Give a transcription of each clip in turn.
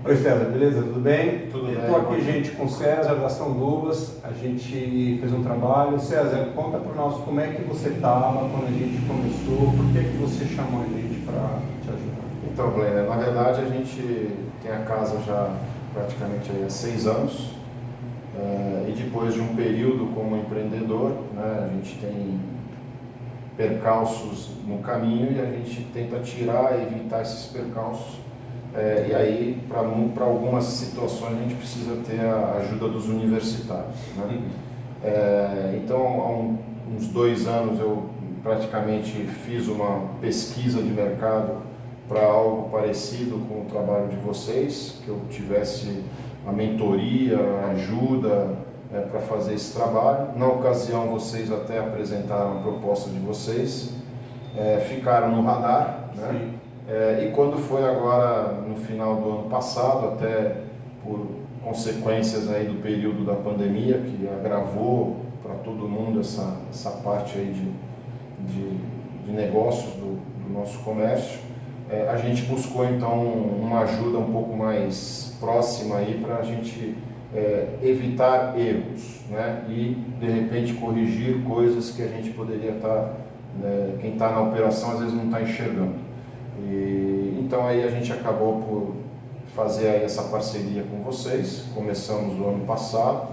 Oi César, beleza? Tudo bem? Tudo bem. Estou aqui, gente, com o César da Ação Luvas. A gente fez um trabalho. César, conta para nós como é que você estava quando a gente começou, por que você chamou a gente para te ajudar? Então, Glenn, na verdade a gente tem a casa já praticamente há 6 anos e depois de um período como empreendedor, né, a gente tem percalços no caminho e a gente tenta tirar e evitar esses percalços. E aí, para algumas situações, a gente precisa ter a ajuda dos universitários, né? Então, há uns 2 anos, eu praticamente fiz uma pesquisa de mercado para algo parecido com o trabalho de vocês, que eu tivesse a mentoria, a ajuda para fazer esse trabalho. Na ocasião, vocês até apresentaram a proposta de vocês, ficaram no radar, né? E quando foi agora no final do ano passado, até por consequências aí do período da pandemia, que agravou para todo mundo essa parte aí de negócios do nosso comércio, a gente buscou então uma ajuda um pouco mais próxima aí para a gente evitar erros, né? E de repente corrigir coisas que a gente poderia estar, quem está na operação às vezes não está enxergando. Então aí a gente acabou por fazer aí essa parceria com vocês. Começamos o ano passado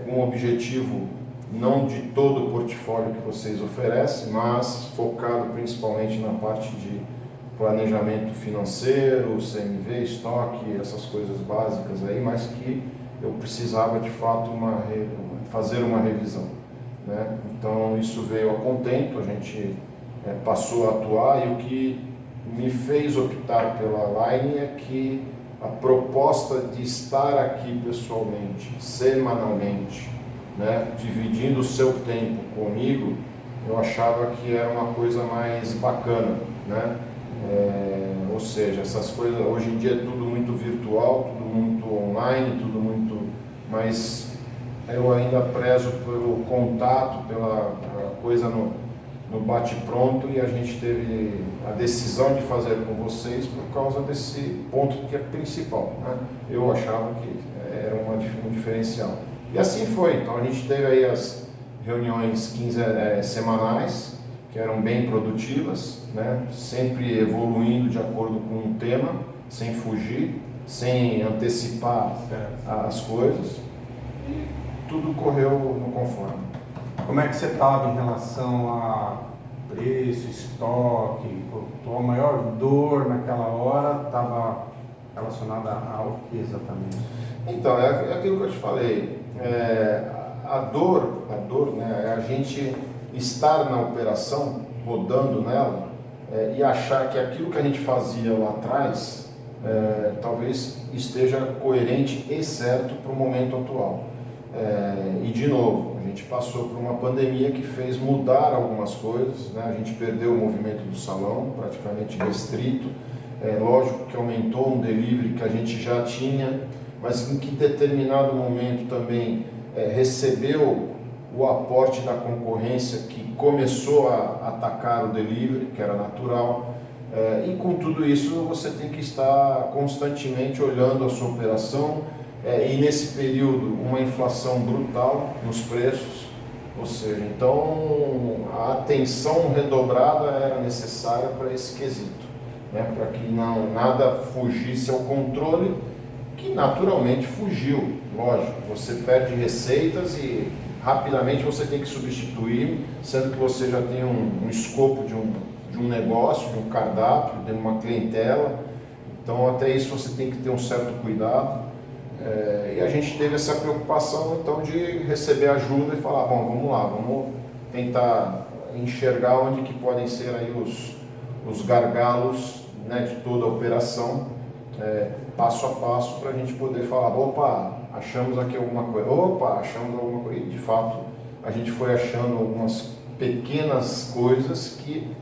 com o objetivo não de todo o portfólio que vocês oferecem, mas focado principalmente na parte de planejamento financeiro, CMV, estoque, essas coisas básicas aí, mas que eu precisava de fato fazer uma revisão, né? Então isso veio a contento, a gente passou a atuar, e o que me fez optar pela Line é que a proposta de estar aqui pessoalmente, semanalmente, né, dividindo o seu tempo comigo, eu achava que era uma coisa mais bacana, né? Ou seja, essas coisas, hoje em dia é tudo muito virtual, tudo muito online, tudo muito, mas eu ainda prezo pelo contato, pela coisa no bate-pronto, e a gente teve a decisão de fazer com vocês por causa desse ponto que é principal, né? Eu achava que era um diferencial. E assim foi. Então a gente teve aí as reuniões semanais, que eram bem produtivas, né? Sempre evoluindo de acordo com um tema, sem fugir, sem antecipar as coisas, e tudo correu no conforme. Como é que você estava em relação a preço, estoque? A tua maior dor naquela hora estava relacionada ao que exatamente? Então, é aquilo que eu te falei. A dor, né, é a gente estar na operação, rodando nela, e achar que aquilo que a gente fazia lá atrás talvez esteja coerente e certo para o momento atual. E de novo, a gente passou por uma pandemia que fez mudar algumas coisas, né? A gente perdeu o movimento do salão, praticamente restrito. Lógico que aumentou um delivery que a gente já tinha, mas em que determinado momento também recebeu o aporte da concorrência, que começou a atacar o delivery, que era natural. E com tudo isso você tem que estar constantemente olhando a sua operação, e nesse período uma inflação brutal nos preços, ou seja, então a atenção redobrada era necessária para esse quesito, né? Para que nada fugisse ao controle, que naturalmente fugiu. Lógico, você perde receitas e rapidamente você tem que substituir, sendo que você já tem um escopo de um negócio, de um cardápio, de uma clientela. Então até isso você tem que ter um certo cuidado. E a gente teve essa preocupação então de receber ajuda e falar, bom, vamos lá, vamos tentar enxergar onde que podem ser aí os gargalos, né, de toda a operação, passo a passo, para a gente poder falar, opa, achamos aqui alguma coisa, e de fato a gente foi achando algumas pequenas coisas que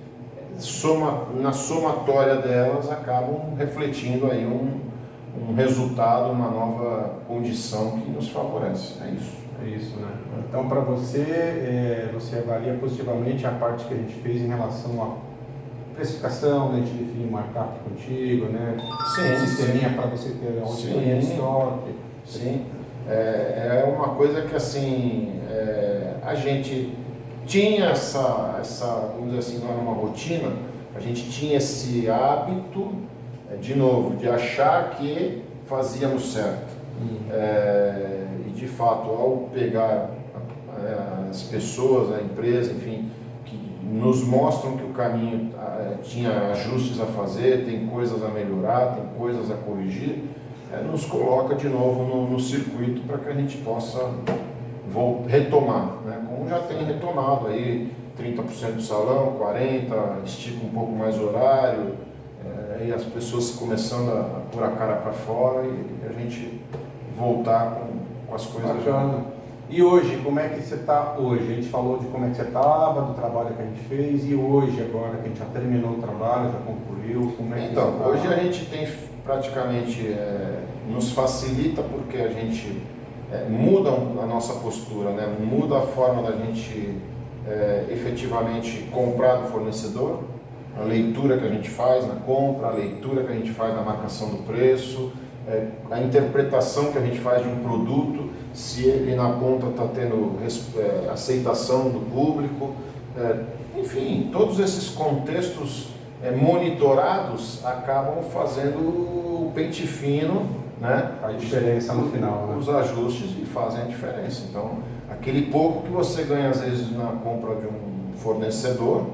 na somatória delas acabam refletindo aí um resultado, uma nova condição que nos favorece. É isso. É isso, né? Então, para você, você avalia positivamente a parte que a gente fez em relação a precificação, né? A gente define markup contigo, né? Sim, Sisteminha para você ter auditoria de estoque. Sim, é uma coisa que assim, a gente tinha vamos dizer assim, não era uma rotina, a gente tinha esse hábito, de novo, de achar que fazíamos certo. E de fato, ao pegar as pessoas, a empresa, enfim, que nos mostram que o caminho tinha ajustes a fazer, tem coisas a melhorar, tem coisas a corrigir, nos coloca de novo no circuito para que a gente possa retomar, né? Como já tem retomado aí 30% do salão, 40%, estica um pouco mais o horário, e as pessoas começando a pôr a cara para fora e a gente voltar com as coisas. Bacana. E hoje, como é que você está hoje? A gente falou de como é que você estava, do trabalho que a gente fez, e hoje, agora que a gente já terminou o trabalho, já concluiu, como é que então, você tá? hoje a gente tem praticamente, nos facilita porque a gente muda a nossa postura, né? Muda a forma da gente efetivamente comprar do fornecedor, a leitura que a gente faz na compra, a leitura que a gente faz na marcação do preço, a interpretação que a gente faz de um produto, se ele na ponta está tendo aceitação do público, enfim, todos esses contextos monitorados acabam fazendo o pente fino, né? Faz diferença no final, né? Os ajustes e fazem a diferença. Então, aquele pouco que você ganha às vezes na compra de um fornecedor,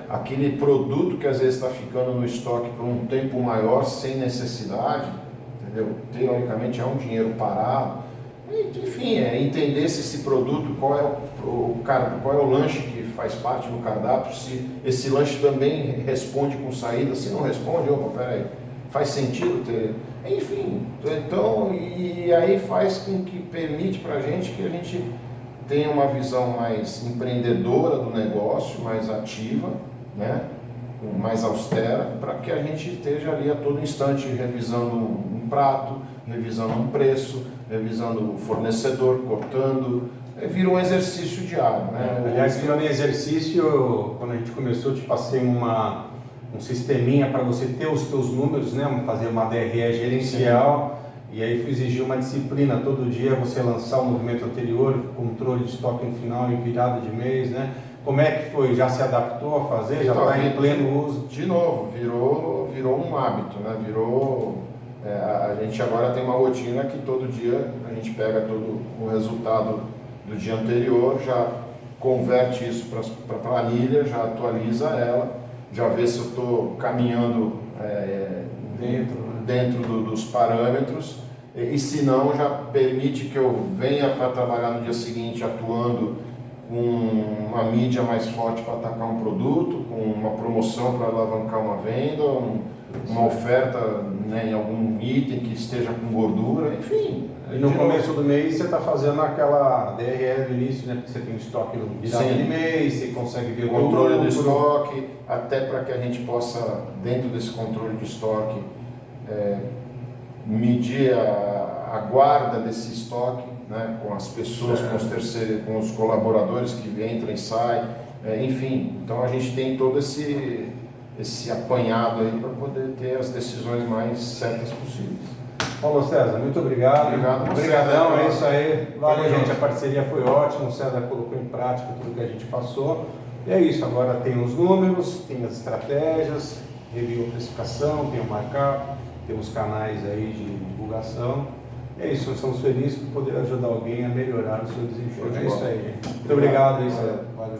aquele produto que às vezes está ficando no estoque por um tempo maior sem necessidade, entendeu? Teoricamente é um dinheiro parado. Enfim, entender se esse produto, qual é o lanche que faz parte do cardápio, se esse lanche também responde com saída, se não responde, opa, peraí, faz sentido ter... Enfim, então, e aí faz com que permite para a gente que a gente tenha uma visão mais empreendedora do negócio, mais ativa, né? Mais austera, para que a gente esteja ali a todo instante revisando um prato, revisando um preço, revisando o fornecedor, cortando, vira um exercício diário, né? Aliás, falando em exercício, quando a gente começou, eu te passei um sisteminha para você ter os teus números, né? Fazer uma DRE gerencial. Sim. E aí fui exigir uma disciplina todo dia, você lançar o movimento anterior, controle de estoque no final e virada de mês, né? Como é que foi? Já se adaptou a fazer? Já está em pleno uso? De novo, virou um hábito, né? A gente agora tem uma rotina que todo dia a gente pega todo o resultado do dia anterior, já converte isso para a planilha, já atualiza ela, já vê se eu estou caminhando dentro dos parâmetros, e se não, já permite que eu venha para trabalhar no dia seguinte atuando com uma mídia mais forte para atacar um produto, com uma promoção para alavancar uma venda, uma oferta, né, em algum item que esteja com gordura, enfim. E no começo do mês você está fazendo aquela DRE do início, né? Porque você tem o estoque virado de mês, você consegue ver o controle do estoque, até para que a gente possa, dentro desse controle de estoque, medir a guarda desse estoque, né, com as pessoas, com os terceiros, com os colaboradores que entram e saem, enfim. Então a gente tem todo esse apanhado aí para poder ter as decisões mais certas possíveis. Paulo César, muito obrigado. Obrigadão, é isso aí. Valeu, gente. A parceria foi ótima. O César colocou em prática tudo que a gente passou. E é isso. Agora tem os números, tem as estratégias, review a precificação, tem o markup, tem os canais aí de divulgação. É isso. Nós estamos felizes por poder ajudar alguém a melhorar o seu desempenho. É isso aí, gente. Muito obrigado. É isso aí. Valeu.